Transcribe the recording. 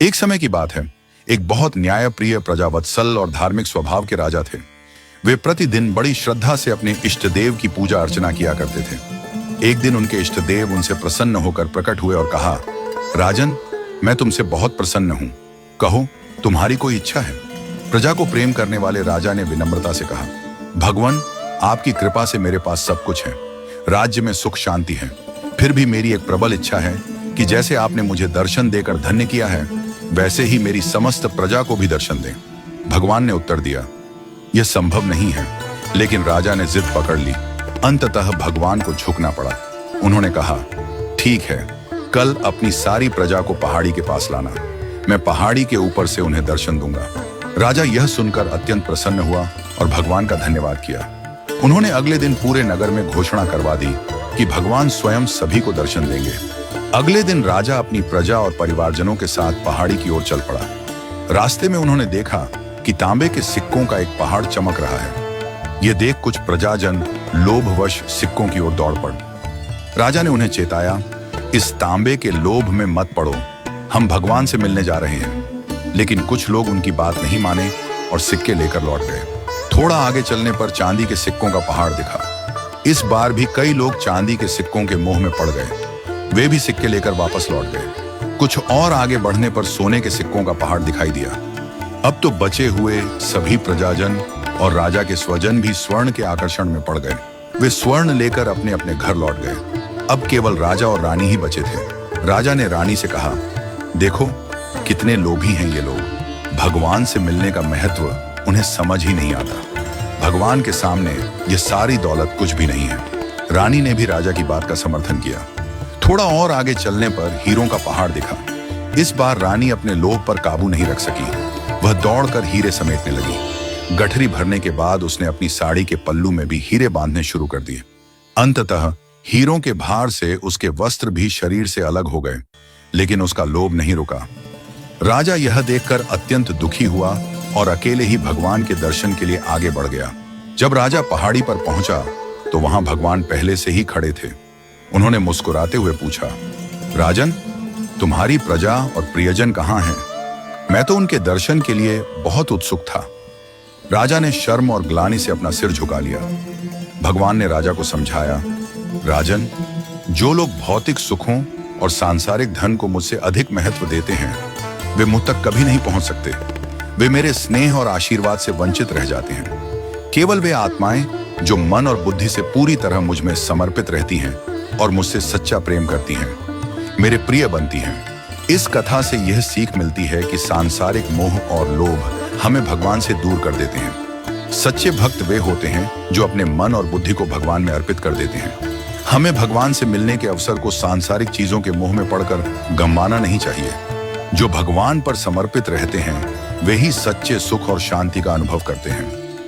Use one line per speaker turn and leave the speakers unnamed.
एक समय की बात है, एक बहुत न्यायप्रिय, प्रजावत्सल और धार्मिक स्वभाव के राजा थे। वे प्रतिदिन बड़ी श्रद्धा से अपने इष्ट देव की पूजा अर्चना किया करते थे। एक दिन उनके इष्ट देव उनसे प्रसन्न होकर प्रकट हुए और कहा, राजन, मैं तुमसे बहुत प्रसन्न हूं, कहो तुम्हारी कोई इच्छा है? प्रजा को प्रेम करने वाले राजा ने विनम्रता से कहा, भगवान, आपकी कृपा से मेरे पास सब कुछ है, राज्य में सुख शांति है। फिर भी मेरी एक प्रबल इच्छा है कि जैसे आपने मुझे दर्शन देकर धन्य किया है, वैसे ही मेरी समस्त प्रजा को भी दर्शन दें। भगवान ने उत्तर दिया, यह संभव नहीं है। लेकिन राजा ने जिद पकड़ ली। अंततः भगवान को झुकना पड़ा। उन्होंने कहा, ठीक है, कल अपनी सारी प्रजा को पहाड़ी के पास लाना, मैं पहाड़ी के ऊपर से उन्हें दर्शन दूंगा। राजा यह सुनकर अत्यंत प्रसन्न हुआ और भगवान का धन्यवाद किया। उन्होंने अगले दिन पूरे नगर में घोषणा करवा दी कि भगवान स्वयं सभी को दर्शन देंगे। अगले दिन राजा अपनी प्रजा और परिवारजनों के साथ पहाड़ी की ओर चल पड़ा। रास्ते में उन्होंने देखा कि तांबे के सिक्कों का एक पहाड़ चमक रहा है। यह देख कुछ प्रजाजन लोभवश सिक्कों की ओर दौड़ पड़े। राजा ने उन्हें चेताया, इस तांबे के लोभ में मत पड़ो, हम भगवान से मिलने जा रहे हैं। लेकिन कुछ लोग उनकी बात नहीं माने और सिक्के लेकर लौट गए। थोड़ा आगे चलने पर चांदी के सिक्कों का पहाड़ दिखा। इस बार भी कई लोग चांदी के सिक्कों के मोह में पड़ गए। वे भी सिक्के लेकर वापस लौट गए। कुछ और आगे बढ़ने पर सोने के सिक्कों का पहाड़ दिखाई दिया। अब तो बचे हुए सभी प्रजाजन और राजा के स्वजन भी स्वर्ण के आकर्षण में पड़ गए। वे स्वर्ण लेकर अपने अपने घर लौट गए। अब केवल राजा और रानी ही बचे थे। राजा ने रानी से कहा, देखो कितने लोभी हैं ये लोग, भगवान से मिलने का महत्व उन्हें समझ ही नहीं आता। भगवान के सामने ये सारी दौलत कुछ भी नहीं है। रानी ने भी राजा की बात का समर्थन किया। थोड़ा और आगे चलने पर हीरों का पहाड़ दिखा। इस बार रानी अपने लोभ पर काबू नहीं रख सकी। वह दौड़कर हीरे समेटने लगी। गठरी भरने के बाद उसने अपनी साड़ी के पल्लू में भी हीरे बांधने शुरू कर दिए। अंततः हीरों के भार से उसके वस्त्र भी शरीर से अलग हो गए, लेकिन उसका लोभ नहीं रुका। राजा यह देखकर अत्यंत दुखी हुआ और अकेले ही भगवान के दर्शन के लिए आगे बढ़ गया। जब राजा पहाड़ी पर पहुंचा तो वहां भगवान पहले से ही खड़े थे। उन्होंने मुस्कुराते हुए पूछा, राजन, तुम्हारी प्रजा और प्रियजन कहाँ हैं? मैं तो उनके दर्शन के लिए बहुत उत्सुक था। राजा ने शर्म और ग्लानि से अपना सिर झुका लिया। भगवान ने राजा को समझाया, राजन, जो लोग भौतिक सुखों और सांसारिक धन को मुझसे अधिक महत्व देते हैं, वे मुझ तक कभी नहीं पहुंच सकते। वे मेरे स्नेह और आशीर्वाद से वंचित रह जाते हैं। केवल वे आत्माएं जो मन और बुद्धि से पूरी तरह मुझ में समर्पित रहती हैं और मुझसे सच्चा प्रेम करती हैं, मेरे प्रिय बनती हैं। इस कथा से यह सीख मिलती है कि सांसारिक मोह और लोभ हमें भगवान से दूर कर देते हैं। सच्चे भक्त वे होते हैं जो अपने मन और बुद्धि को भगवान में अर्पित कर देते हैं। हमें भगवान से मिलने के अवसर को सांसारिक चीजों के मोह में पड़कर गंवाना नहीं चाहिए। जो भगवान पर समर्पित रहते हैं, वे ही सच्चे सुख और शांति का अनुभव करते हैं।